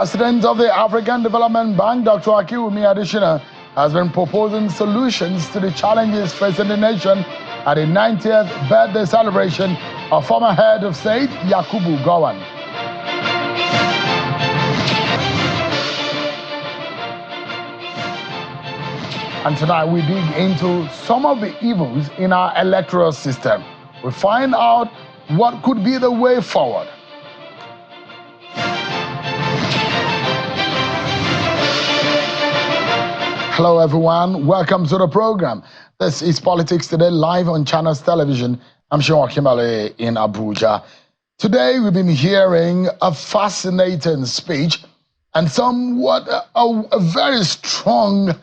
President of the African Development Bank, Dr. Akiwumi Adesina, has been proposing solutions to the challenges facing the nation at the 90th birthday celebration of former head of state, Yakubu Gowon. And tonight we dig into some of the evils in our electoral system. We find out what could be the way forward. Hello everyone, welcome to the program. This is Politics Today, live on Channels Television. I'm Sean Kimale in Abuja. Today we've been hearing a fascinating speech and somewhat a very strong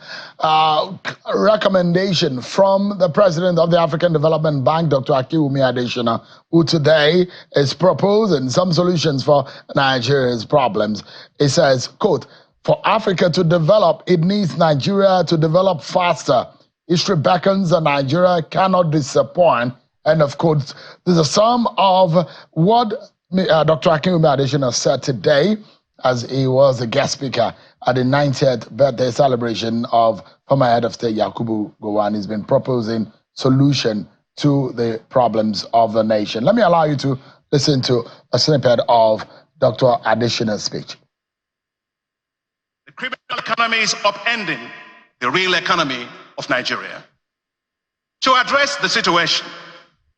recommendation from the President of the African Development Bank, Dr. Akiwumi Adesina, who today is proposing some solutions for Nigeria's problems. He says, quote, "For Africa to develop, it needs Nigeria to develop faster. History beckons and Nigeria cannot disappoint." And of course, this is some of what Dr. Akiwumi Adesina said today as he was a guest speaker at the 90th birthday celebration of former head of state Yakubu Gowon. He's been proposing solution to the problems of the nation. Let me allow you to listen to a snippet of Dr. Adesina's speech. The criminal economy is upending the real economy of Nigeria. To address the situation,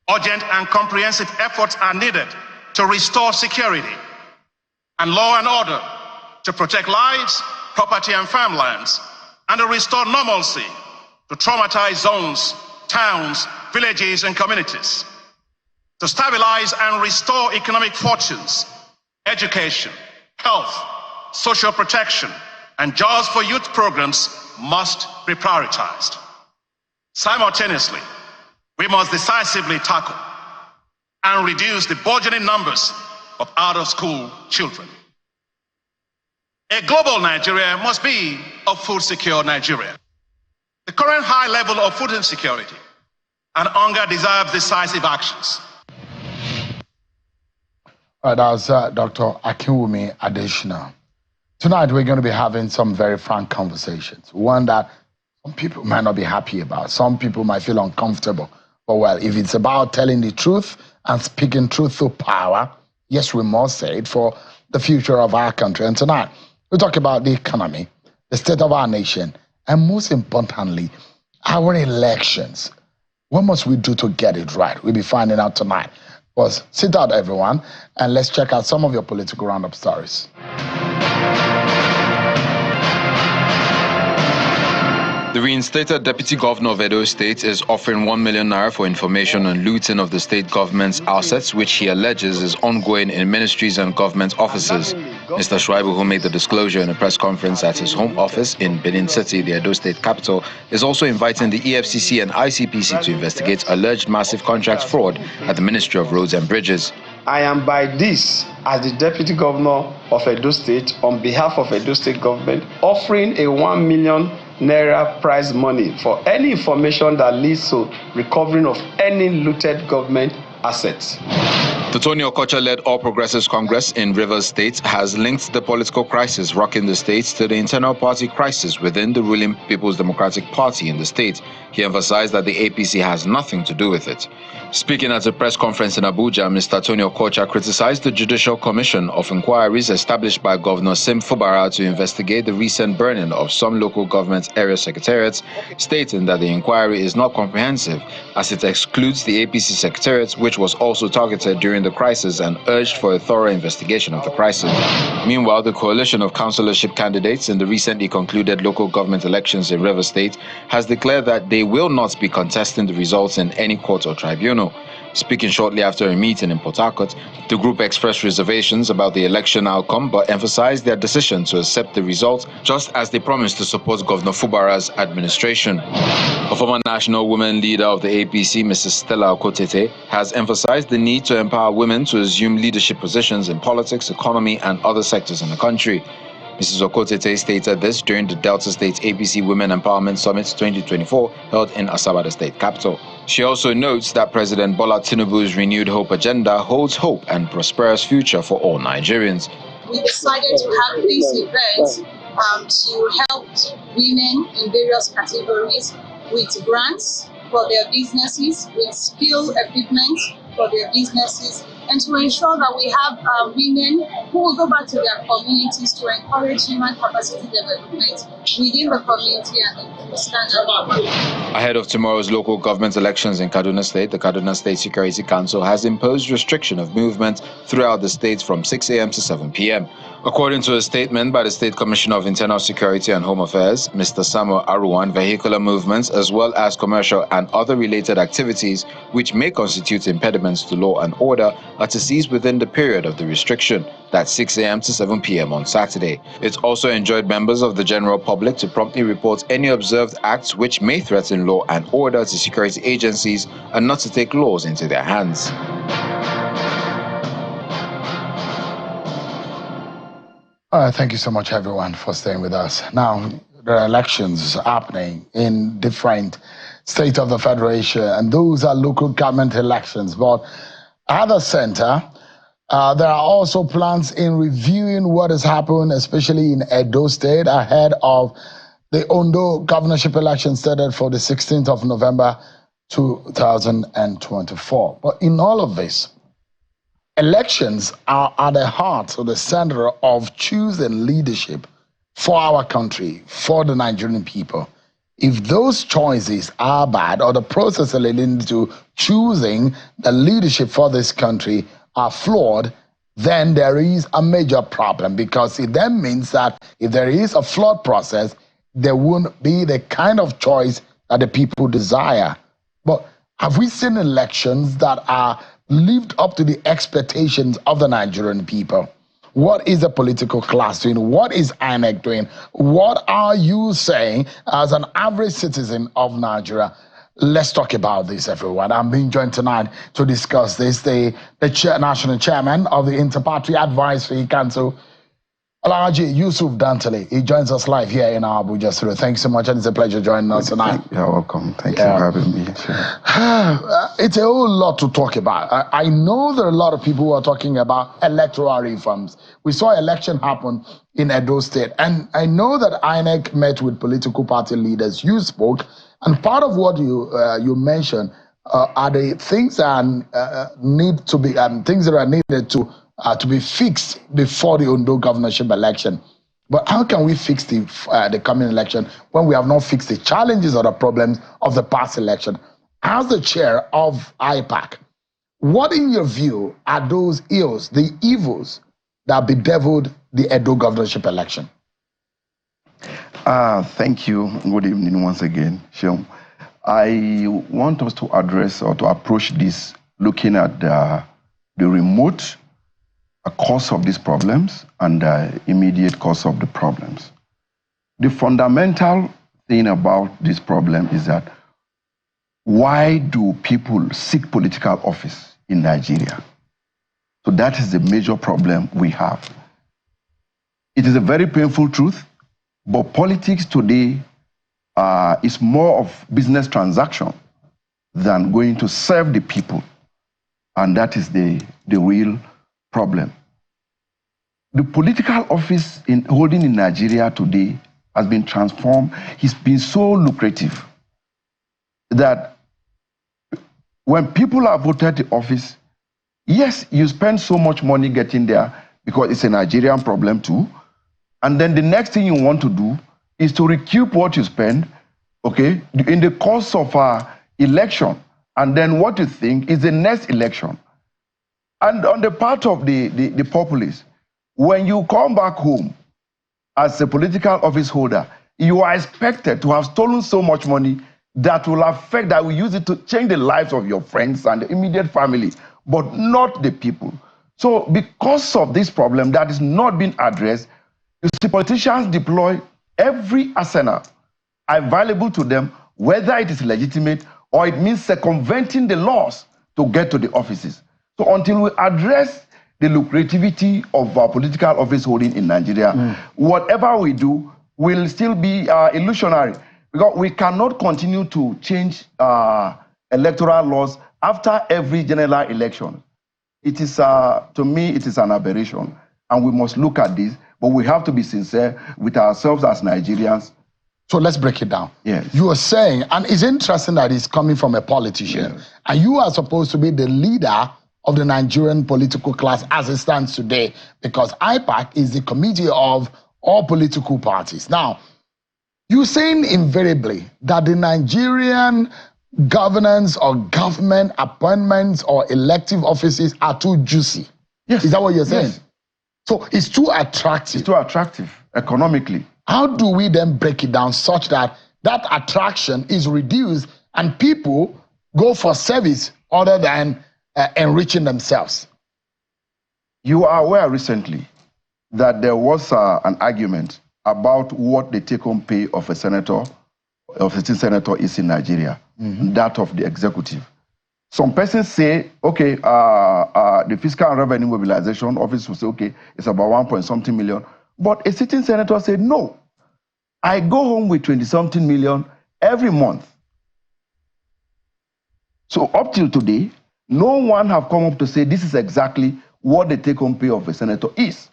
urgent and comprehensive efforts are needed to restore security and law and order, to protect lives, property and farmlands, and to restore normalcy to traumatized zones, towns, villages and communities. To stabilize and restore economic fortunes, education, health, social protection, and jobs for youth programs must be prioritized. Simultaneously, we must decisively tackle and reduce the burgeoning numbers of out-of-school children. A global Nigeria must be a food-secure Nigeria. The current high level of food insecurity and hunger deserves decisive actions. All right, that was Dr. Akiwumi Adesina. Tonight, we're going to be having some very frank conversations. One that some people might not be happy about. Some people might feel uncomfortable. But well, if it's about telling the truth and speaking truth to power, yes, we must say it for the future of our country. And tonight, we'll talk about the economy, the state of our nation, and most importantly, our elections. What must we do to get it right? We'll be finding out tonight. But sit out, everyone, and let's check out some of your political roundup stories. The reinstated Deputy Governor of Edo State is offering 1 million naira for information on looting of the state government's assets, which he alleges is ongoing in ministries and government offices. Mr. Shuaibu, who made the disclosure in a press conference at his home office in Benin City, the Edo State capital, is also inviting the EFCC and ICPC to investigate alleged massive contract fraud at the Ministry of Roads and Bridges. I am by this, as the Deputy Governor of Edo State, on behalf of Edo State government, offering a 1 million Naira prize money for any information that leads to recovering of any looted government assets. The Tony Okocha-led All Progressives Congress in Rivers State has linked the political crisis rocking the state to the internal party crisis within the ruling People's Democratic Party in the state. He emphasized that the APC has nothing to do with it. Speaking at a press conference in Abuja, Mr. Tony Okocha criticized the Judicial Commission of Inquiries established by Governor Sim Fubara to investigate the recent burning of some local government area secretariats, stating that the inquiry is not comprehensive as it excludes the APC secretariat, which was also targeted during the crisis, and urged for a thorough investigation of the crisis. Meanwhile, the coalition of councillorship candidates in the recently concluded local government elections in Rivers State has declared that they will not be contesting the results in any court or tribunal. Speaking shortly after a meeting in Port Harcourt, the group expressed reservations about the election outcome but emphasized their decision to accept the results, just as they promised to support Governor Fubara's administration. A former national women leader of the APC, Mrs. Stella Okotete, has emphasized the need to empower women to assume leadership positions in politics, economy, and other sectors in the country. Mrs. Okotete stated this during the Delta State APC Women Empowerment Summit 2024 held in Asaba, the state capital. She also notes that President Bola Tinubu's renewed hope agenda holds hope and prosperous future for all Nigerians. we decided to have this event to help women in various categories with grants for their businesses, with skill equipment for their businesses, and to ensure that we have women who will go back to their communities to encourage human capacity development within the community and the standard. Ahead of tomorrow's local government elections in Kaduna State, the Kaduna State Security Council has imposed restriction of movement throughout the state from 6 a.m. to 7 p.m. According to a statement by the State Commissioner of Internal Security and Home Affairs, Mr. Samuel Aruwan, vehicular movements as well as commercial and other related activities which may constitute impediments to law and order are to cease within the period of the restriction, that's 6 a.m. to 7 p.m. on Saturday. It also enjoined members of the general public to promptly report any observed acts which may threaten law and order to security agencies and not to take laws into their hands. Thank you so much, everyone, for staying with us. Now, there are elections happening in different states of the Federation, and those are local government elections. But at the center, there are also plans in reviewing what has happened, especially in Edo State, ahead of the Ondo governorship election started for the 16th of November 2024. But in all of this, elections are at the heart or the center of choosing leadership for our country, for the Nigerian people. If those choices are bad, or the process leading to choosing the leadership for this country are flawed, then there is a major problem, because it then means that if there is a flawed process, there won't be the kind of choice that the people desire. But have we seen elections that are lived up to the expectations of the Nigerian people? What is the political class doing? What is INEC doing? What are you saying as an average citizen of Nigeria? Let's talk about this, everyone. I'm being joined tonight to discuss this, the national chairman of the Interparty Advisory Council, Alhaji Yusuf Dantale. He joins us live here in our Abuja studio. Thanks so much, and it's a pleasure joining us tonight. You're welcome. Thank you for having me. Sure. It's a whole lot to talk about. I know there are a lot of people who are talking about electoral reforms. We saw election happen in Edo State, and I know that INEC met with political party leaders. You spoke, and part of what you mentioned are the things that need to be things that are needed to be fixed before the Ondo governorship election. But how can we fix the coming election when we have not fixed the challenges or the problems of the past election? As the chair of IPAC, what in your view are those ills, the evils that bedeviled the Edo governorship election? Thank you. Good evening once again, Sean. I want us to address or to approach this looking at the remote cause of these problems and the immediate cause of the problems. The fundamental thing about this problem is that why do people seek political office in Nigeria? So that is the major problem we have. It is a very painful truth, but politics today is more of business transaction than going to serve the people. And that is the real problem. The political office holding in Nigeria today has been transformed. It's been so lucrative that when people are voted to office, yes, you spend so much money getting there because it's a Nigerian problem too. And then the next thing you want to do is to recoup what you spend, okay, in the course of election. And then what you think is the next election. And on the part of the populace, when you come back home as a political office holder, you are expected to have stolen so much money that will will use it to change the lives of your friends and the immediate family, but not the people. So because of this problem that is not being addressed, you see politicians deploy every arsenal available to them, whether it is legitimate or it means circumventing the laws to get to the offices. So until we address the lucrativity of our political office holding in Nigeria, whatever we do will still be illusionary, because we cannot continue to change electoral laws after every general election. It is, to me, it is an aberration. and we must look at this, but we have to be sincere with ourselves as Nigerians. So let's break it down. Yes. You are saying, and it's interesting that it's coming from a politician, yes. and you are supposed to be the leader of the Nigerian political class as it stands today, because IPAC is the committee of all political parties. Now, you're saying invariably that the Nigerian governance or government appointments or elective offices are too juicy. Yes. Is that what you're saying? Yes. So it's too attractive. It's too attractive economically. How do we then break it down such that that attraction is reduced and people go for service other than enriching themselves? You are aware recently that there was an argument about what the take-home pay of a senator, of a sitting senator, is in Nigeria, that of the executive. Some persons say, okay, the Fiscal and Revenue Mobilization Office will say, okay, it's about 1.something million. But a sitting senator said, no, I go home with 20-something million every month. So up till today, no one have come up to say this is exactly what the take-home pay of a senator is.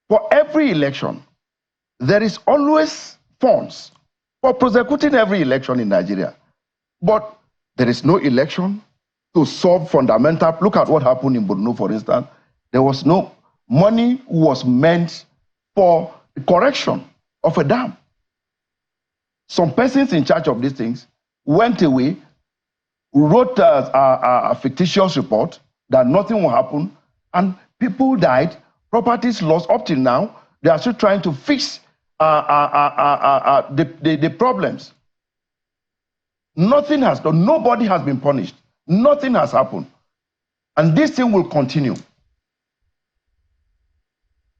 For every election, there is always funds for prosecuting every election in Nigeria. But there is no election to solve fundamental. Look at what happened in Borno, for instance. There was no money was meant for the correction of a dam. Some persons in charge of these things went away, wrote a fictitious report that nothing will happen, and people died, properties lost. Up till now, they are still trying to fix the problems. Nothing has done, nobody has been punished, nothing has happened. And this thing will continue.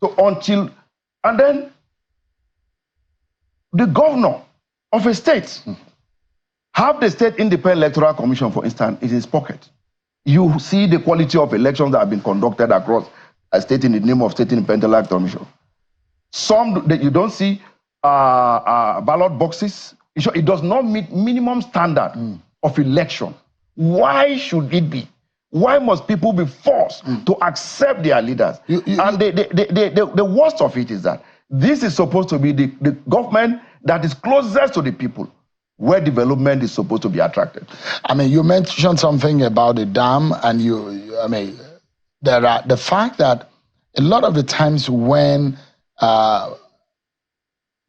So until, and then the governor of a state, have the State Independent Electoral Commission, for instance, in his pocket. You see the quality of elections that have been conducted across a state in the name of State Independent Electoral Commission. Some that you don't see ballot boxes. It does not meet minimum standard of election. Why should it be? Why must people be forced to accept their leaders? And the worst of it is that this is supposed to be the government that is closest to the people, where development is supposed to be attracted. I mean, you mentioned something about the dam, and there are the fact that a lot of the times when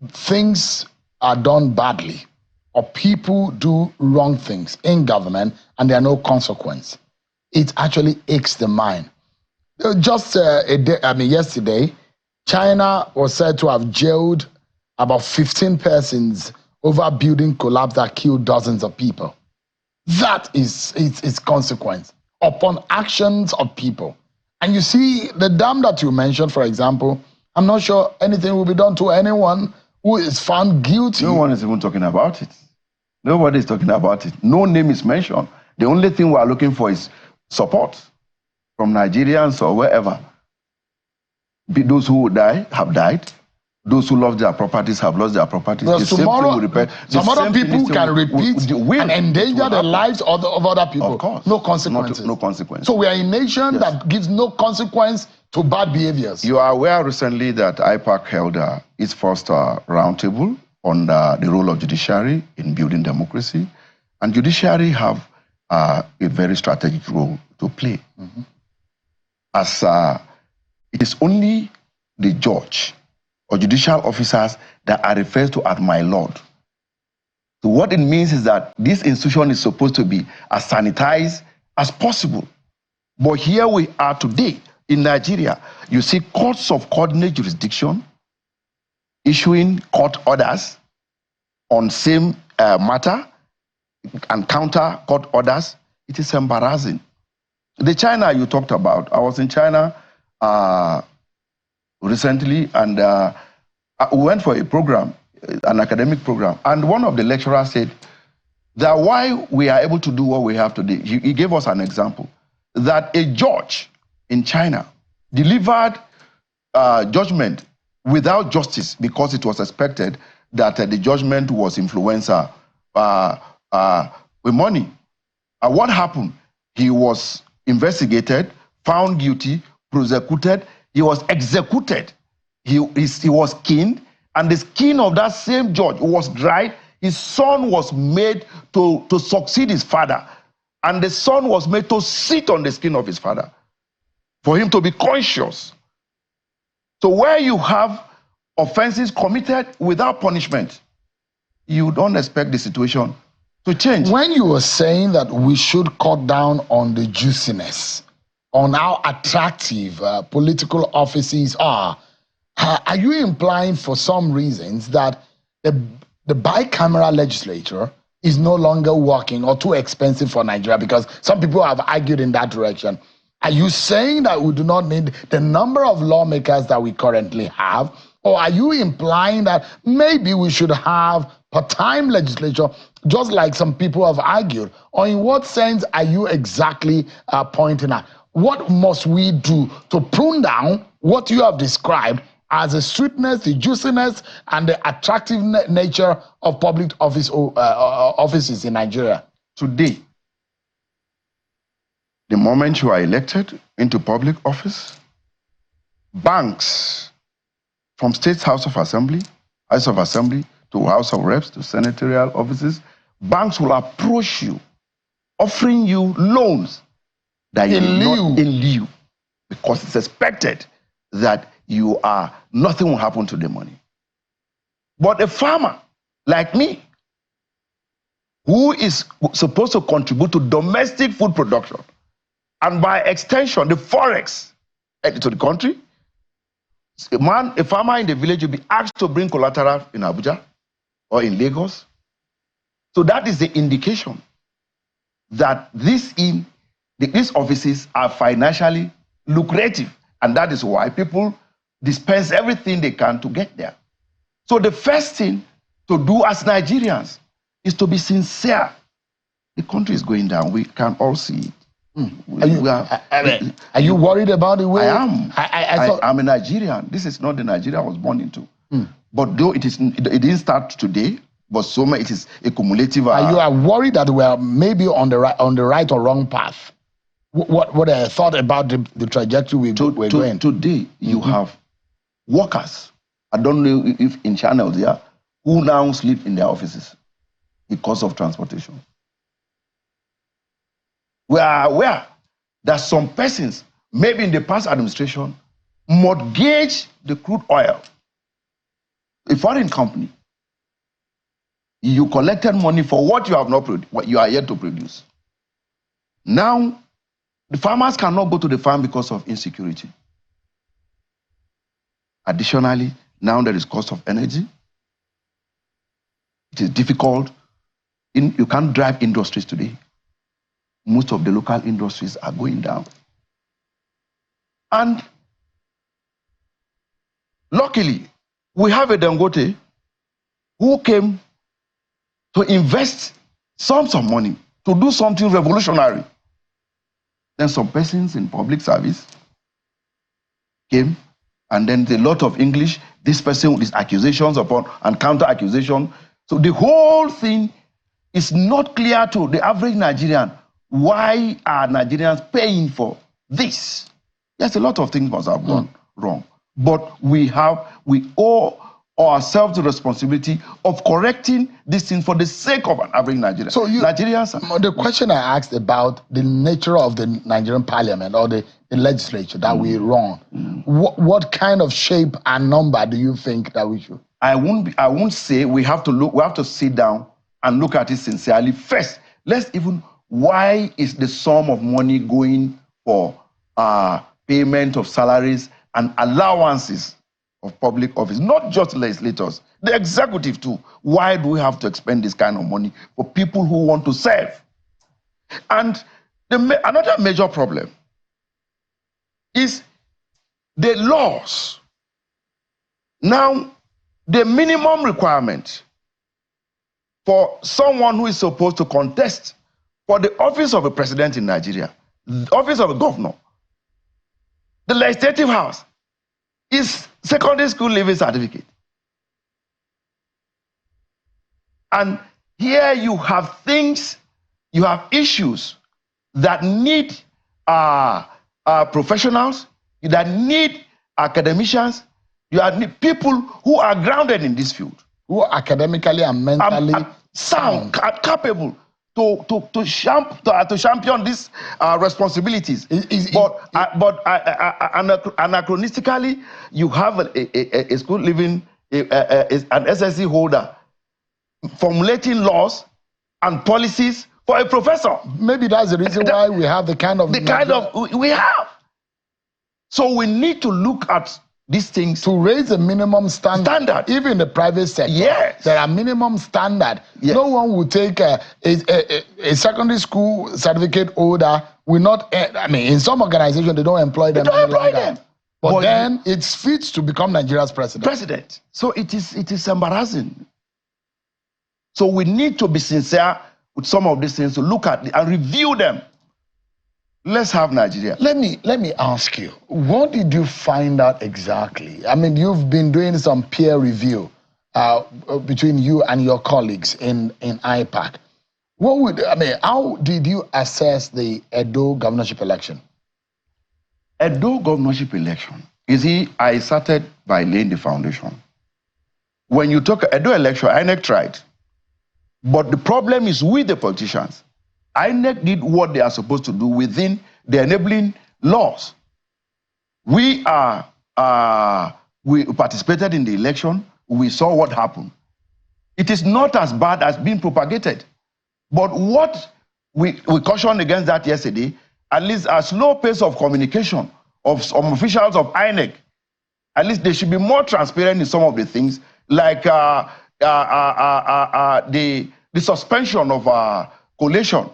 things are done badly or people do wrong things in government and there are no consequence, it actually aches the mind. Just yesterday, China was said to have jailed about 15 persons over building collapse that killed dozens of people. That is its consequence upon actions of people. And you see, the dam that you mentioned, for example, I'm not sure anything will be done to anyone who is found guilty. No one is even talking about it. Nobody is talking about it. No name is mentioned. The only thing we are looking for is support from Nigerians or wherever. Those who die have died. Those who lost their properties have lost their properties. Well, some other people can repeat and endanger the lives of other people. Of course. No consequences. No consequences. So we are a nation that gives no consequence to bad behaviors. You are aware recently that IPAC held its first roundtable on the role of judiciary in building democracy. And judiciary have a very strategic role to play. As it is only the judge or judicial officers that are referred to as my lord. So what it means is that this institution is supposed to be as sanitized as possible. But here we are today in Nigeria. You see courts of coordinate jurisdiction issuing court orders on same matter and counter court orders. It is embarrassing. The China you talked about, I was in China recently, and we went for a program, an academic program, and one of the lecturers said that why we are able to do what we have today, he gave us an example, that a judge in China delivered judgment without justice because it was expected that the judgment was influenced with money. What happened? He was investigated, found guilty, prosecuted, he was executed. He was skinned, and the skin of that same judge was dried. His son was made to succeed his father, and the son was made to sit on the skin of his father for him to be conscious. So where you have offenses committed without punishment, you don't expect the situation to change. When you were saying that we should cut down on the juiciness, on how attractive political offices are you implying for some reasons that the bicameral legislature is no longer working or too expensive for Nigeria? Because some people have argued in that direction. Are you saying that we do not need the number of lawmakers that we currently have? Or are you implying that maybe we should have part-time legislature, just like some people have argued? Or in what sense are you exactly pointing at? What must we do to prune down what you have described as the sweetness, the juiciness, and the attractive nature of public offices in Nigeria? Today, the moment you are elected into public office, banks, from State House of Assembly to House of Reps to senatorial offices, banks will approach you, offering you loans that you not in lieu, because it's expected that nothing will happen to the money. But a farmer like me, who is supposed to contribute to domestic food production, and by extension, the forex to the country, a farmer in the village will be asked to bring collateral in Abuja or in Lagos. So that is the indication that these offices are financially lucrative, and that is why people dispense everything they can to get there. So the first thing to do as Nigerians is to be sincere. The country is going down. We can all see it. Are you worried about the way? I am. I'm a Nigerian. This is not the Nigeria I was born into. But though it didn't start today, but so much it is a cumulative. Are you worried that we are maybe on the right or wrong path? What I thought about the trajectory we're going. Today, you have workers, I don't know if in channels there, who now sleep in their offices because of transportation. We are aware that some persons, maybe in the past administration, mortgage the crude oil. A foreign company, you collected money for what you have not produced, what you are yet to produce. Now, the farmers cannot go to the farm because of insecurity. Additionally, now there is cost of energy. It is difficult. You can't drive industries today. Most of the local industries are going down. And luckily, we have a Dangote who came to invest sums of money to do something revolutionary. Then some persons in public service came, and then a lot of English, this person with his accusations upon and counter accusation. So the whole thing is not clear to the average Nigerian. Why are Nigerians paying for this? Yes, a lot of things must have gone wrong. But we owe ourselves the responsibility of correcting this thing for the sake of an average Nigerian. So Nigerians, the question I asked about the nature of the Nigerian parliament or the legislature that we run, what kind of shape and number do you think that we should? I won't say we have to sit down and look at it sincerely. First, why is the sum of money going for payment of salaries and allowances of public office, not just legislators, the executive too? Why do we have to expend this kind of money for people who want to serve? And another major problem is the laws. Now, the minimum requirement for someone who is supposed to contest for the office of a president in Nigeria, the office of a governor, the legislative house, is secondary school leaving certificate. And here you have issues that need professionals, that need academicians, you need people who are grounded in this field, who are academically and mentally sound, capable to champion these responsibilities. Anachronistically, you have a school living an SSC holder formulating laws and policies for a professor. Maybe that's the reason why we have the kind of we have. So we need to look at these things to raise a minimum standard. Even in the private sector, yes, there are minimum standard. Yes. No one will take a secondary school certificate holder will not. I mean, in some organizations they don't employ them. But then it's fit to become Nigeria's president. So it is embarrassing. So we need to be sincere with some of these things, to look at and review them. Let's have Nigeria. Let me ask you, what did you find out exactly? I mean, you've been doing some peer review between you and your colleagues in IPAC. How did you assess the Edo governorship election? Edo governorship election, I started by laying the foundation. When you talk Edo election, INEC tried. But the problem is with the politicians. INEC did what they are supposed to do within the enabling laws. We participated in the election. We saw what happened. It is not as bad as being propagated. But what we cautioned against that yesterday, at least a slow pace of communication of some officials of INEC, at least they should be more transparent in some of the things, like the suspension of collation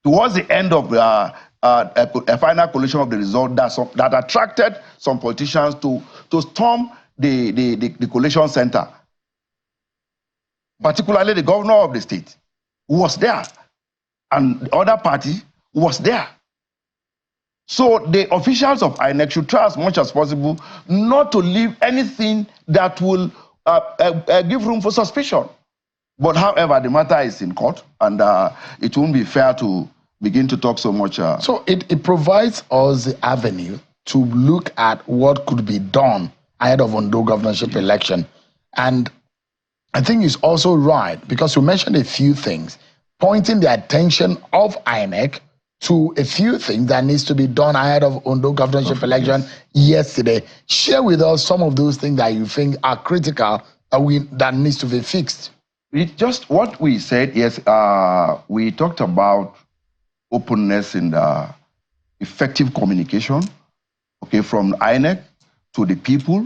towards the end of a final collation of the result that attracted some politicians to storm the collation center. Particularly the governor of the state was there, and the other party was there. So the officials of INEC should try as much as possible not to leave anything that will give room for suspicion. But however, the matter is in court, and it won't be fair to begin to talk so much. So it provides us the avenue to look at what could be done ahead of Ondo governorship election. And I think it's also right, because you mentioned a few things, pointing the attention of INEC to a few things that needs to be done ahead of Ondo governorship election yesterday. Share with us some of those things that you think are critical that needs to be fixed. Just what we said, yes, we talked about openness and effective communication, okay, from INEC to the people,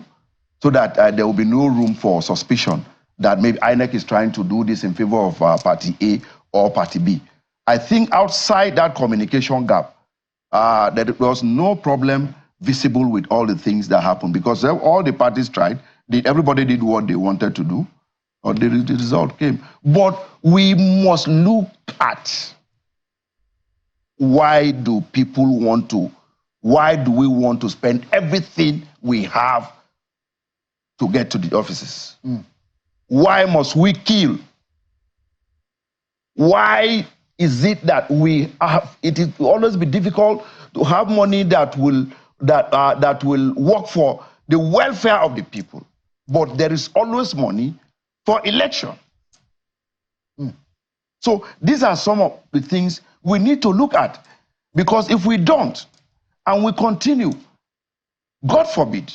so that there will be no room for suspicion that maybe INEC is trying to do this in favor of Party A or Party B. I think outside that communication gap, there was no problem visible with all the things that happened, because all the parties tried, everybody did what they wanted to do, or the result came. But we must look at why do we want to spend everything we have to get to the offices? Why must we kill? Why is it that it will always be difficult to have money that will work for the welfare of the people, but there is always money for election? So these are some of the things we need to look at, because if we don't and we continue, God forbid,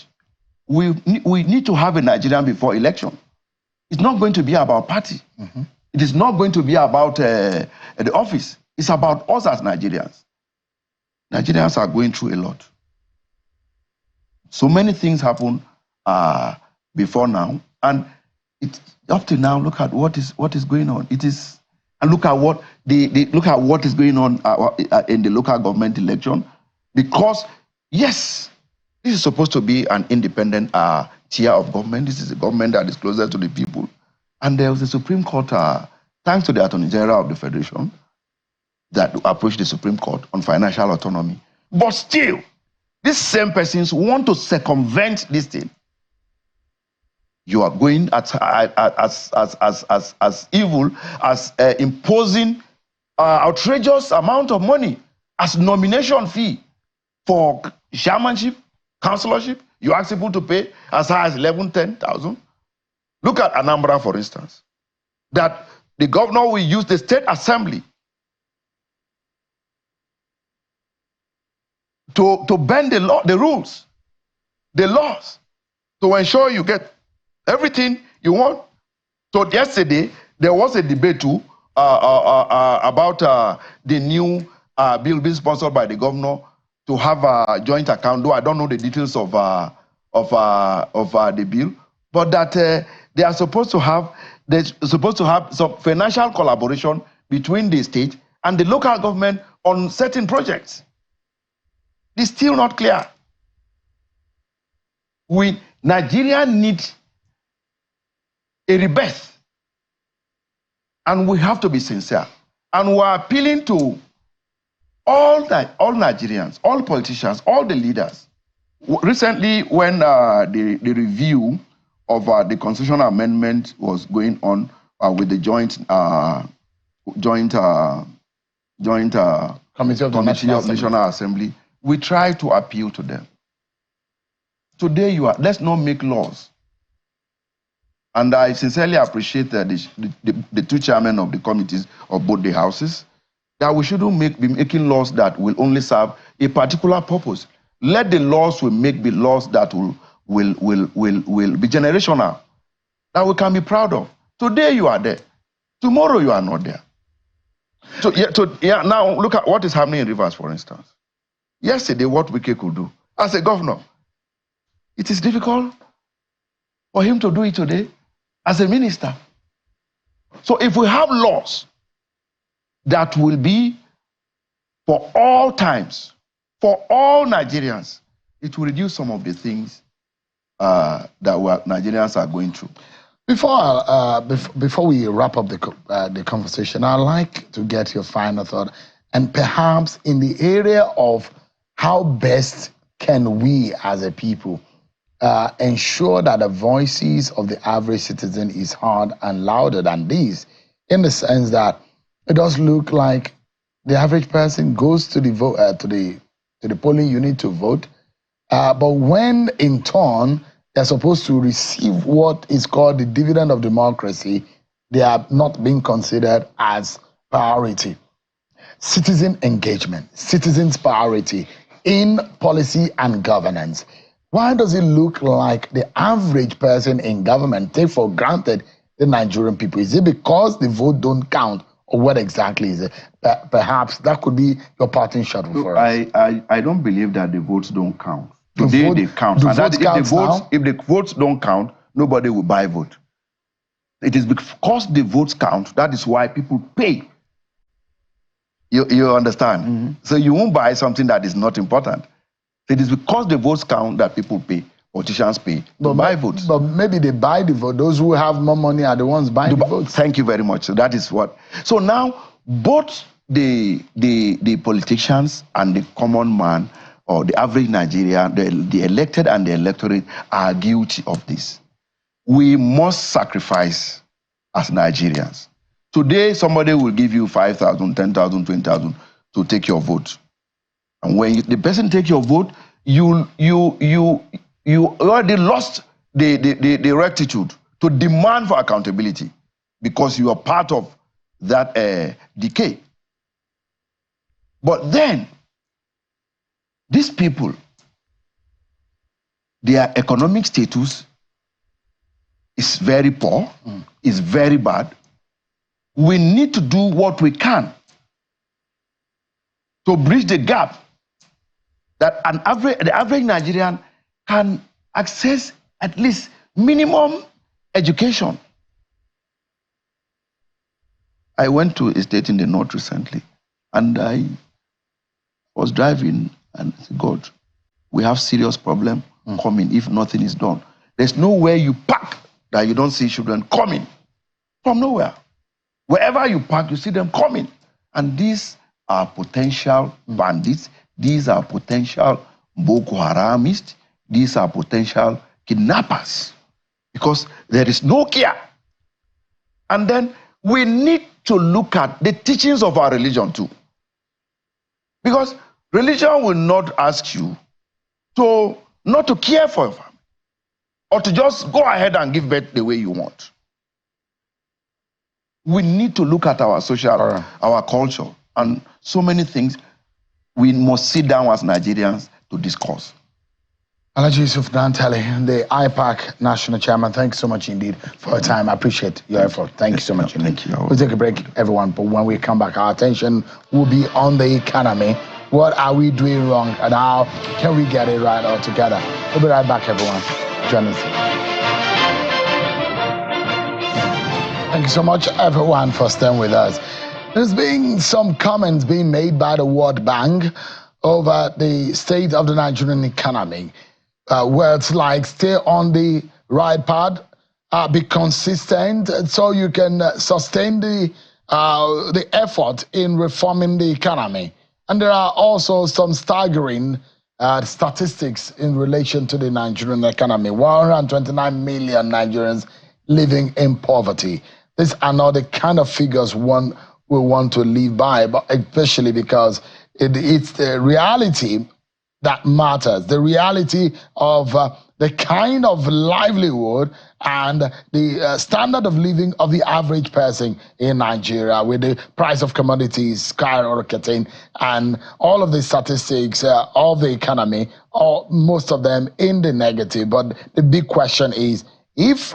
we need to have a Nigerian before election. It's not going to be about party. It is not going to be about the office. It's about us as Nigerians. Nigerians are going through a lot. So many things happen before now, and up to now, look at what is going on. And look at what is going on in the local government election, because yes, this is supposed to be an independent tier of government. This is a government that is closer to the people. And there was a Supreme Court, thanks to the Attorney General of the Federation, that approached the Supreme Court on financial autonomy. But still, these same persons want to circumvent this thing. You are going as evil as imposing outrageous amount of money as nomination fee For chairmanship, councillorship, you ask people to pay as high as 11,000, 10,000. Look at Anambra, for instance, that the governor will use the state assembly to bend the law, the rules, the laws, to ensure you get everything you want. So yesterday, there was a debate too about the new bill being sponsored by the governor to have a joint account. Though I don't know the details of the bill, but that they are supposed to have some financial collaboration between the state and the local government on certain projects. It's still not clear. Nigeria needs a rebirth, and we have to be sincere. And we're appealing to all Nigerians, all politicians, all the leaders. Recently, when the review of the constitutional amendment was going on with the joint Committee of the National Assembly, we try to appeal to them. Today, let's not make laws. And I sincerely appreciate the two chairmen of the committees of both the houses, that we shouldn't be making laws that will only serve a particular purpose. Let the laws we make be laws that will be generational, that we can be proud of. Today you are there, tomorrow you are not there. So now look at what is happening in Rivers, for instance. Yesterday, what Wike could do as a governor, it is difficult for him to do it today as a minister. So if we have laws that will be for all times, for all Nigerians, it will reduce some of the things that Nigerians are going through. Before we wrap up the conversation, I'd like to get your final thought, and perhaps in the area of how best can we as a people ensure that the voices of the average citizen is heard and louder than these, in the sense that it does look like the average person goes to the to the polling unit to vote, but when in turn they're supposed to receive what is called the dividend of democracy, they are not being considered as priority. Citizen engagement, citizens' priority in policy and governance. Why does it look like the average person in government take for granted the Nigerian people? Is it because the vote don't count, or what exactly is it? Perhaps that could be your parting shot for us. I don't believe that the votes don't count. Today they count. And that if the votes don't count, nobody will buy vote. It is because the votes count, that is why people pay. You understand? Mm-hmm. So you won't buy something that is not important. It is because the votes count that people pay. Politicians pay to buy votes. But maybe they buy the vote. Those who have more money are the ones buying the votes. Thank you very much. So that is what. So now both the politicians and the common man, or the average Nigerian, the elected and the electorate, are guilty of this. We must sacrifice as Nigerians. Today, somebody will give you 5,000, 10,000, 20,000 to take your vote. And when the person takes your vote, you already lost the rectitude to demand for accountability, because you are part of that decay. But then, these people, their economic status is very poor, is very bad. We need to do what we can to bridge the gap that the average Nigerian can access at least minimum education. I went to a state in the north recently, and I was driving and I said, God, we have serious problem coming if nothing is done. There's nowhere you park that you don't see children coming from nowhere. Wherever you park, you see them coming. And these are potential bandits. These are potential Boko Haramists. These are potential kidnappers, because there is no care. And then we need to look at the teachings of our religion too. Because Religion will not ask you to not to care for your family or to just go ahead and give birth the way you want. We need to look at our social, our culture, and so many things we must sit down as Nigerians to discuss. Alhaji Yusuf Dantale, the IPAC National Chairman, thanks so much indeed for your time. I appreciate your effort. Thank you so much indeed. Thank you. We'll take a break, everyone, but when we come back, our attention will be on the economy. What are we doing wrong and how can we get it right all together? We'll be right back, everyone. Join us. Thank you so much, everyone, for staying with us. There's been some comments being made by the World Bank over the state of the Nigerian economy. Words like stay on the right path, be consistent, so you can sustain the effort in reforming the economy. And there are also some staggering statistics in relation to the Nigerian economy. 129 million Nigerians living in poverty. These are not the kind of figures one will want to live by, but especially because it's the reality that matters, the reality of the kind of livelihood and the standard of living of the average person in Nigeria, with the price of commodities skyrocketing and all of the statistics of the economy, most of them in the negative. But the big question is, if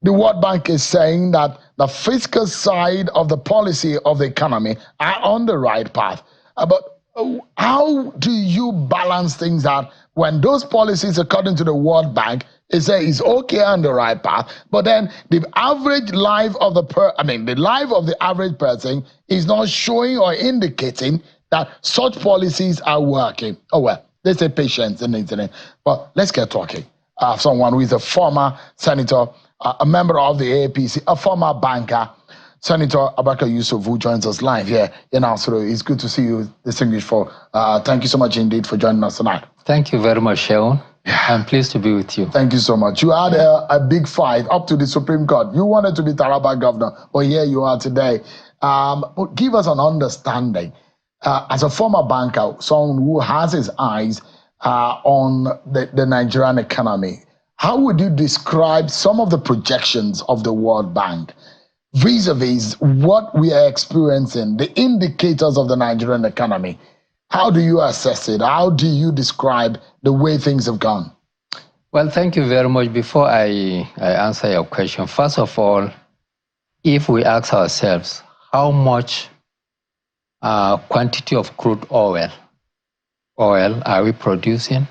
the World Bank is saying that the fiscal side of the policy of the economy are on the right path, but how do you balance things out when those policies, according to the World Bank, is okay on the right path, but then the average life of the life of the average person is not showing or indicating that such policies are working? Oh well, they say patience in the internet, but let's get talking. Someone who is a former senator, a member of the APC, a former banker, Senator Abubakar Yusuf, who joins us live here in our studio. It's good to see you, distinguished for. Thank you so much indeed for joining us tonight. Thank you very much, Shaun. I'm pleased to be with you. Thank you so much. You had a big fight up to the Supreme Court. You wanted to be Taraba governor, but here you are today. Give us an understanding. As a former banker, someone who has his eyes on the Nigerian economy, how would you describe some of the projections of the World Bank vis-a-vis what we are experiencing, the indicators of the Nigerian economy? How do you assess it? How do you describe the way things have gone? Well, thank you very much. Before I answer your question, first of all, if we ask ourselves how much quantity of crude oil are we producing,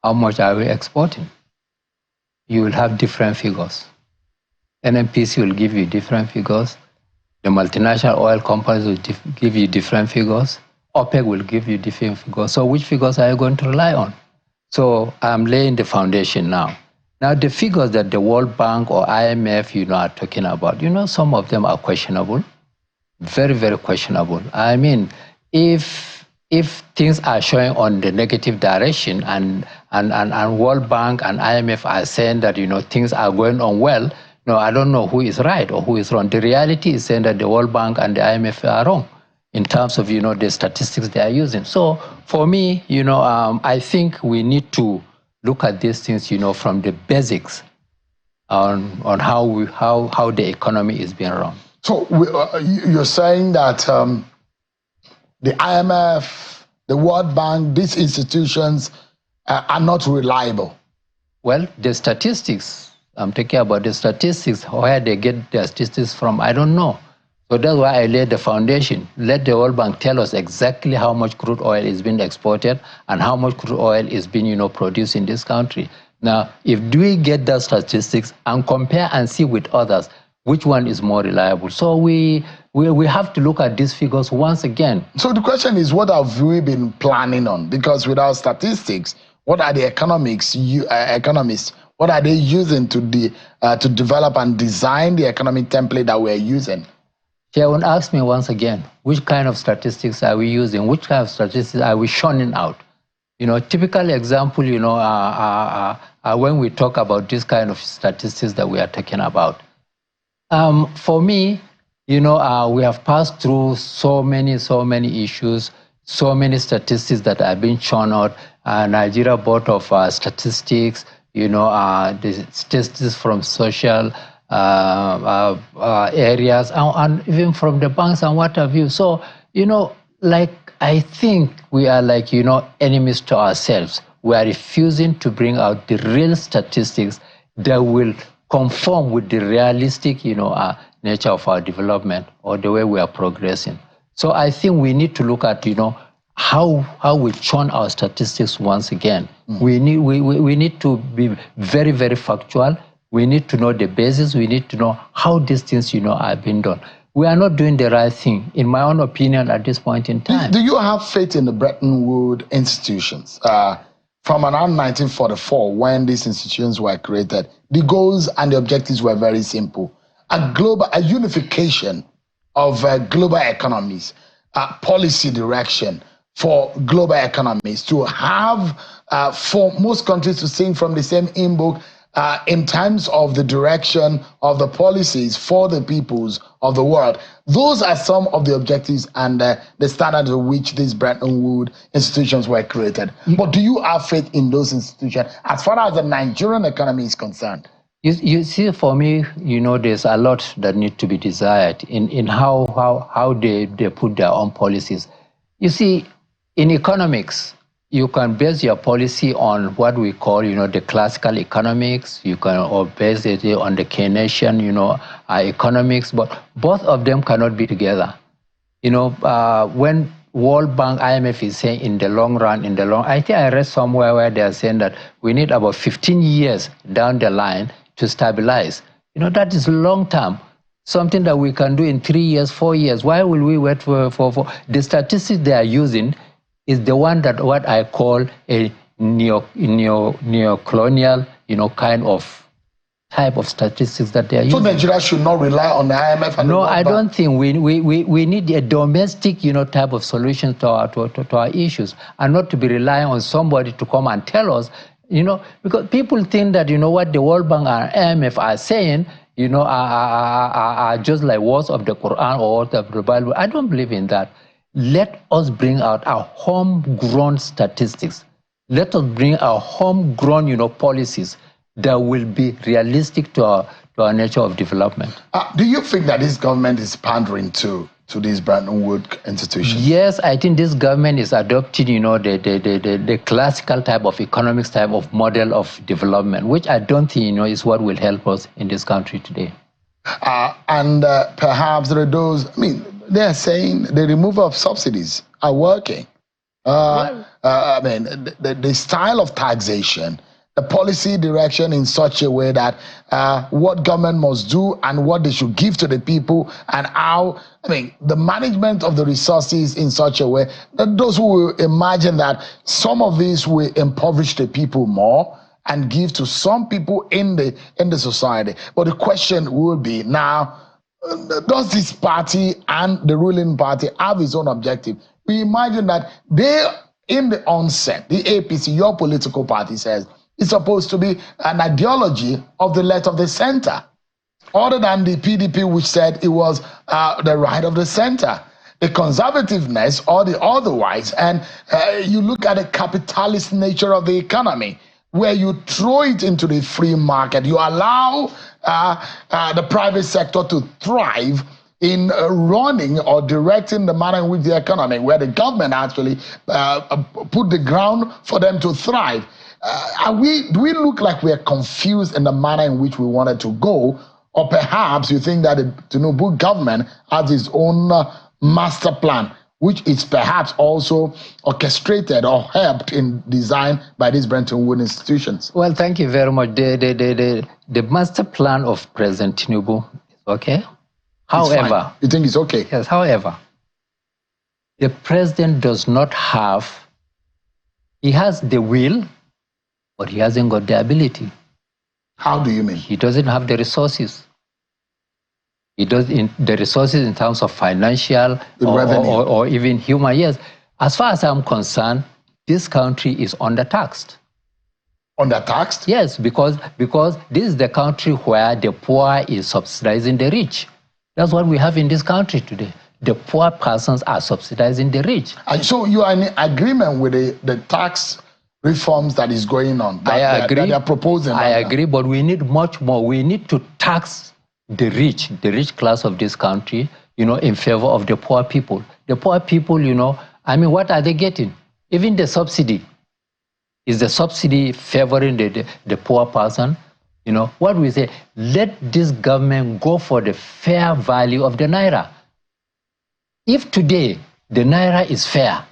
how much are we exporting, you will have different figures. NNPC will give you different figures. The multinational oil companies will give you different figures. OPEC will give you different figures. So which figures are you going to rely on? So I'm laying the foundation now. Now the figures that the World Bank or IMF, are talking about, some of them are questionable. Very, very questionable. I mean, if things are showing on the negative direction and World Bank and IMF are saying that, things are going on well, no, I don't know who is right or who is wrong. The reality is saying that the World Bank and the IMF are wrong in terms of, the statistics they are using. So for me, I think we need to look at these things, from the basics on how the economy is being run. So you're saying that the IMF, the World Bank, these institutions are not reliable? Well, the statistics, I'm talking about the statistics, where they get their statistics from, I don't know. So that's why I laid the foundation. Let the World Bank tell us exactly how much crude oil is being exported and how much crude oil is being, produced in this country. Now, if we get those statistics and compare and see with others, which one is more reliable? So we have to look at these figures once again. So the question is, what have we been planning on? Because without statistics, what are the economists, what are they using to develop and design the economic template that we're using? Shaun, ask me once again, which kind of statistics are we using? Which kind of statistics are we shunning out? Typical example, when we talk about this kind of statistics that we are talking about. For me, we have passed through so many issues, so many statistics that have been shown out. Nigeria Board of Statistics, the statistics from social areas, and even from the banks and what have you. So, I think we are enemies to ourselves. We are refusing to bring out the real statistics that will conform with the realistic, nature of our development or the way we are progressing. So I think we need to look at, how we churn our statistics once again. We need to be very, very factual. We need to know the basis. We need to know how these things, are being done. We are not doing the right thing, in my own opinion, at this point in time. Do you have faith in the Bretton Woods institutions? From around 1944, when these institutions were created, the goals and the objectives were very simple. A unification of global economies, policy direction for global economies, to have, for most countries to sing from the same hymn book, in terms of the direction of the policies for the peoples of the world. Those are some of the objectives and the standards of which these Bretton Woods institutions were created. But do you have faith in those institutions as far as the Nigerian economy is concerned? You see, for me, there's a lot that needs to be desired in how they put their own policies. You see, in economics, you can base your policy on what we call, the classical economics. You can base it on the Keynesian, economics. But both of them cannot be together. When World Bank, IMF is saying in the long run, I think I read somewhere where they are saying that we need about 15 years down the line to stabilize. That is long term. Something that we can do in 3 years, 4 years. Why will we wait for the statistics they are using? Is the one that what I call a neo-colonial, kind of type of statistics that they are using. So Nigeria should not rely on the IMF and No, the World I Bank. don't think we need a domestic, type of solution to our issues, and not to be relying on somebody to come and tell us, because people think that what the World Bank and IMF are saying, are just like words of the Quran or words of the Bible. I don't believe in that. Let us bring out our homegrown statistics. Let us bring our homegrown, policies that will be realistic to our nature of development. Do you think that this government is pandering to these Bretton Woods institutions? Yes, I think this government is adopting, the classical type of economics type of model of development, which I don't think, is what will help us in this country today. And perhaps there are those, they're saying the removal of subsidies are working. The style of taxation, the policy direction in such a way that what government must do and what they should give to the people, and how, the management of the resources in such a way that those who will imagine that some of these will impoverish the people more and give to some people in the society. But the question will be now, does this party and the ruling party have its own objective? We imagine that they, in the onset, the APC, your political party, says it's supposed to be an ideology of the left of the center, other than the PDP, which said it was the right of the center, the conservativeness or the otherwise. And you look at the capitalist nature of the economy, where you throw it into the free market, you allow the private sector to thrive in running or directing the manner in which the economy, where the government actually put the ground for them to thrive. Do we look like we are confused in the manner in which we wanted to go? Or perhaps you think that the Tinubu government has its own master plan, which is perhaps also orchestrated or helped in design by these Bretton Woods institutions? Well, thank you very much. The master plan of President Tinubu is okay. However, you think it's okay? Yes, however, the president does not have, he has the will, but he hasn't got the ability. How do you mean? He doesn't have the resources. He does the resources in terms of financial or even human. Yes, as far as I'm concerned, this country is undertaxed. Undertaxed? Yes, because this is the country where the poor is subsidizing the rich. That's what we have in this country today. the poor persons are subsidizing the rich. And so you are in agreement with the tax reforms that is going on, that they are proposing? I agree, but we need much more. We need to tax the rich class of this country, in favor of the poor people. The poor people, I mean, what are they getting? Even the subsidy. Is the subsidy favoring the poor person? What we say, let this government go for the fair value of the Naira. If today the Naira is fair,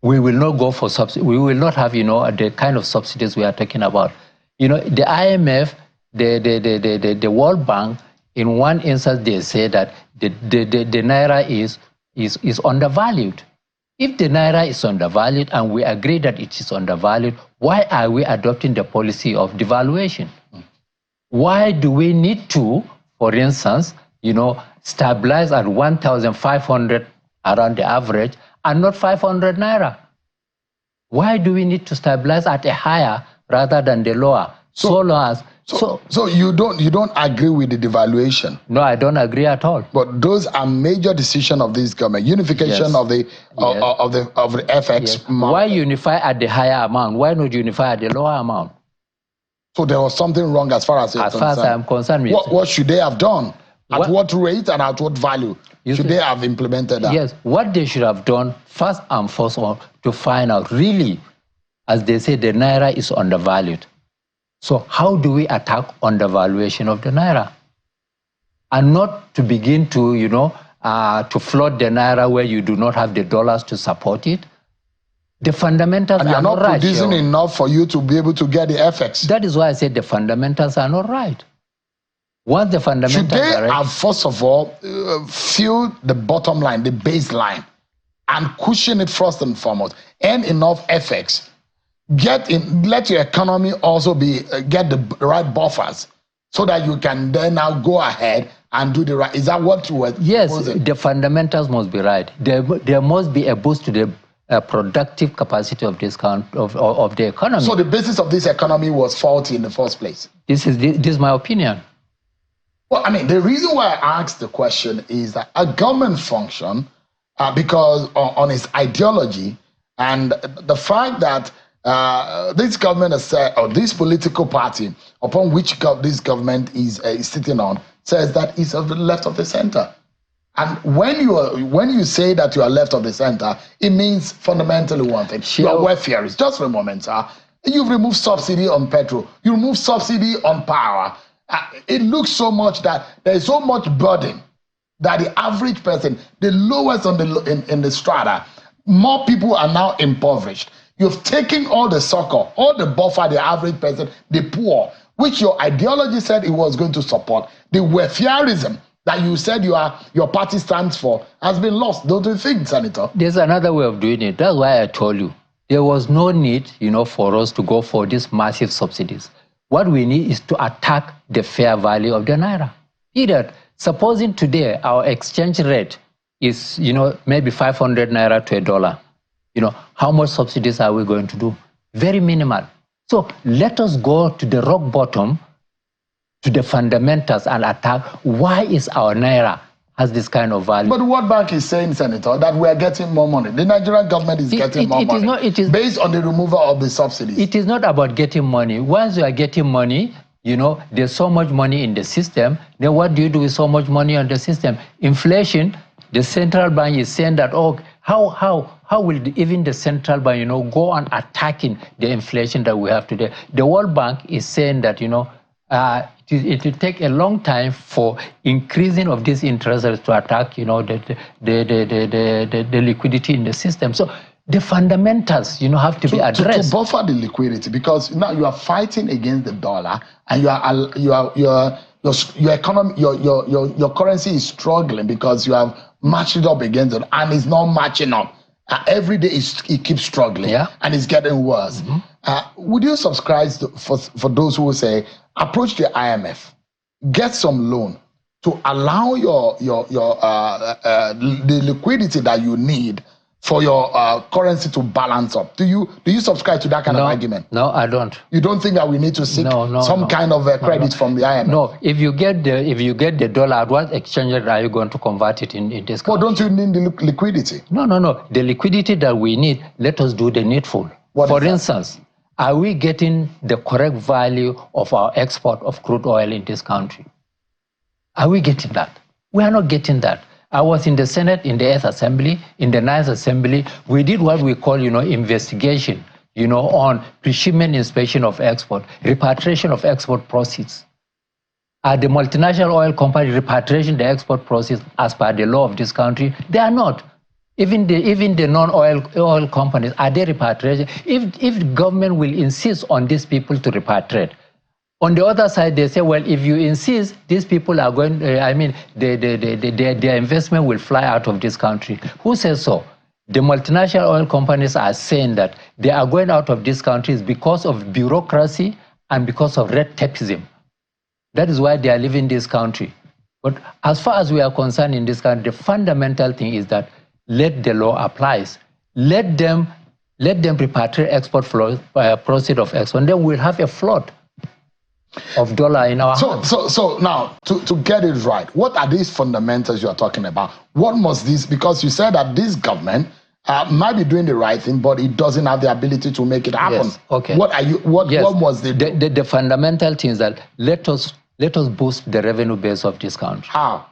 we will not go for subsidy. We will not have, the kind of subsidies we are talking about. The IMF, the World Bank, in one instance, they say that the Naira is undervalued. If the Naira is undervalued and we agree that it is undervalued, why are we adopting the policy of devaluation? Why do we need to, for instance, stabilize at 1,500 around the average and not 500 Naira? Why do we need to stabilize at a higher rather than the lower? So you don't agree with the devaluation? No, I don't agree at all. But those are major decisions of this government. Unification of the FX. Yes. Why unify at the higher amount? Why not unify at the lower amount? So there was something wrong as far as you're concerned. As far as I'm concerned. What should they have done? At what rate and at what value should they have implemented that? Yes, what they should have done first and foremost to find out really, as they say, the Naira is undervalued. So how do we attack undervaluation of the Naira? And not to begin to, to flood the Naira where you do not have the dollars to support it. The fundamentals and are not right. And you're not producing enough for you to be able to get the FX. That is why I said the fundamentals are not right. Once the fundamentals are right... Should they have, first of all, fill the bottom line, the baseline, and cushion it first and foremost, and enough FX. Let your economy also get the right buffers so that you can then now go ahead and do the right. Is that what you were proposing? The fundamentals must be right. There must be a boost to the productive capacity of this of the economy. So the basis of this economy was faulty in the first place. This is my opinion. Well, I mean, the reason why I asked the question is that a government function, because on its ideology and the fact that this government has said, or this political party upon which this government is sitting on, says that it's of the left of the center. And when you say that you are left of the center, it means fundamentally one thing. You are welfare. Just for a moment, sir. You've removed subsidy on petrol. You remove subsidy on power. It looks so much that there is so much burden that the average person, the lowest in the strata, more people are now impoverished. You've taken all the succor, all the buffer, the average person, the poor, which your ideology said it was going to support. The welfareism that you said your party stands for has been lost. Don't you think, Senator? There's another way of doing it. That's why I told you. There was no need, for us to go for these massive subsidies. What we need is to attack the fair value of the Naira. Period. Supposing today our exchange rate is, maybe 500 Naira to $1. How much subsidies are we going to do? Very minimal. So let us go to the rock bottom, to the fundamentals, and attack why is our Naira has this kind of value. But the World Bank is saying, Senator, that we are getting more money. The Nigerian government is getting more money. It is based on the removal of the subsidies. It is not about getting money. Once you are getting money, there's so much money in the system. Then what do you do with so much money on the system? Inflation, the central bank is saying that, how will even the central bank, go on attacking the inflation that we have today? The World Bank is saying that, it will take a long time for increasing of these interest rates to attack, the liquidity in the system. So the fundamentals, have to be addressed. To buffer the liquidity, because now you are fighting against the dollar, and your economy, your currency is struggling because you have matched it up against it, and it's not matching up. Every day it keeps struggling, and it's getting worse. Would you subscribe for those who say, approach the IMF, get some loan to allow the liquidity that you need for your currency to balance up. Do you subscribe to that kind of argument? No, I don't. You don't think that we need to seek some kind of credit from the IMF? No, if you get the dollar, at what exchange rate are you going to convert it in this country? Well, don't you need the liquidity? No. The liquidity that we need, let us do the needful. For instance, are we getting the correct value of our export of crude oil in this country? Are we getting that? We are not getting that. I was in the Senate, in the 8th Assembly, in the 9th Assembly. We did what we call, investigation, on pre-shipment inspection of export, repatriation of export proceeds. Are the multinational oil companies repatriating the export proceeds as per the law of this country? They are not. Even the non-oil companies, are they repatriating? If the government will insist on these people to repatriate, on the other side, they say, well, if you insist, these people are going, their investment will fly out of this country. Who says so? The multinational oil companies are saying that they are going out of these countries because of bureaucracy and because of red tapeism. That is why they are leaving this country. But as far as we are concerned in this country, the fundamental thing is that let the law applies. Let them repatriate export flow, proceeds of export, and then we'll have a flood of dollar in our hands. So now, to get it right, what are these fundamentals you are talking about? What must this, because you said that this government might be doing the right thing, but it doesn't have the ability to make it happen. Yes, okay. What was the fundamental thing is that let us boost the revenue base of this country. How?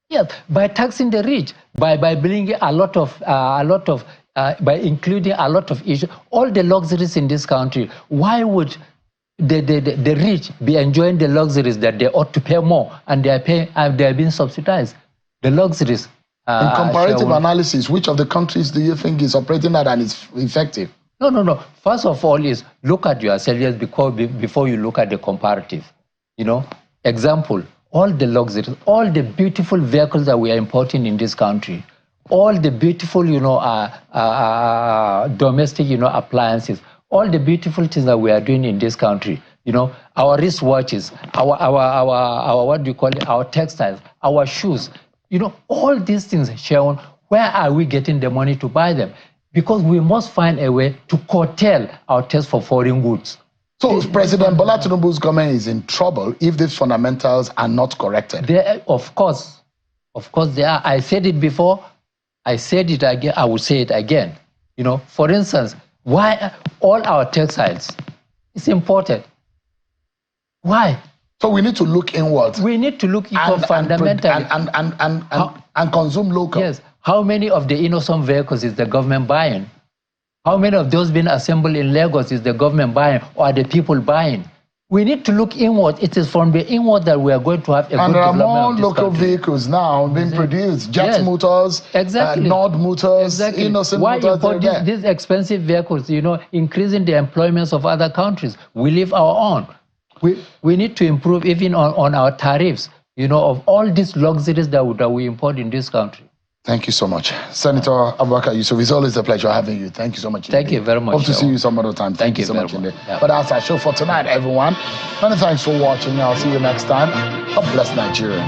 Yes, by taxing the rich, by bringing by including a lot of issues, all the luxuries in this country. Why would the rich be enjoying the luxuries that they ought to pay more, and they are being subsidized? The luxuries. In comparative analysis, which of the countries do you think is operating that and is effective? No. First of all, is look at yourself before you look at the comparative. Example, all the luxuries, all the beautiful vehicles that we are importing in this country, all the beautiful, domestic, appliances, all the beautiful things that we are doing in this country, our wristwatches, our what do you call it, our textiles, our shoes, all these things, Sharon, where are we getting the money to buy them? Because we must find a way to curtail our taste for foreign goods. So President Bola Tinubu's government is in trouble if these fundamentals are not corrected. Of course they are. I said it before, I said it again, I will say it again. For instance, why all our textiles is imported? Why? So we need to look inwards. We need to look into fundamentally and consume local. Yes. How many of the innocent vehicles is the government buying? How many of those being assembled in Lagos is the government buying, or are the people buying? We need to look inward. It is from the inward that we are going to have a good development of this country. And there are more local vehicles now being produced. Jet Motors, Nord Motors, Innocent Why Motors. Why import these expensive vehicles, increasing the employments of other countries? We leave our own. We need to improve even on our tariffs, of all these luxuries that we import in this country. Thank you so much. Senator Abubakar Yusuf, it's always a pleasure having you. Thank you so much. Thank you very much. Hope to see you some other time. Thank you so much. Yeah. But that's our show for tonight, everyone. Many thanks for watching. I'll see you next time. God bless Nigeria.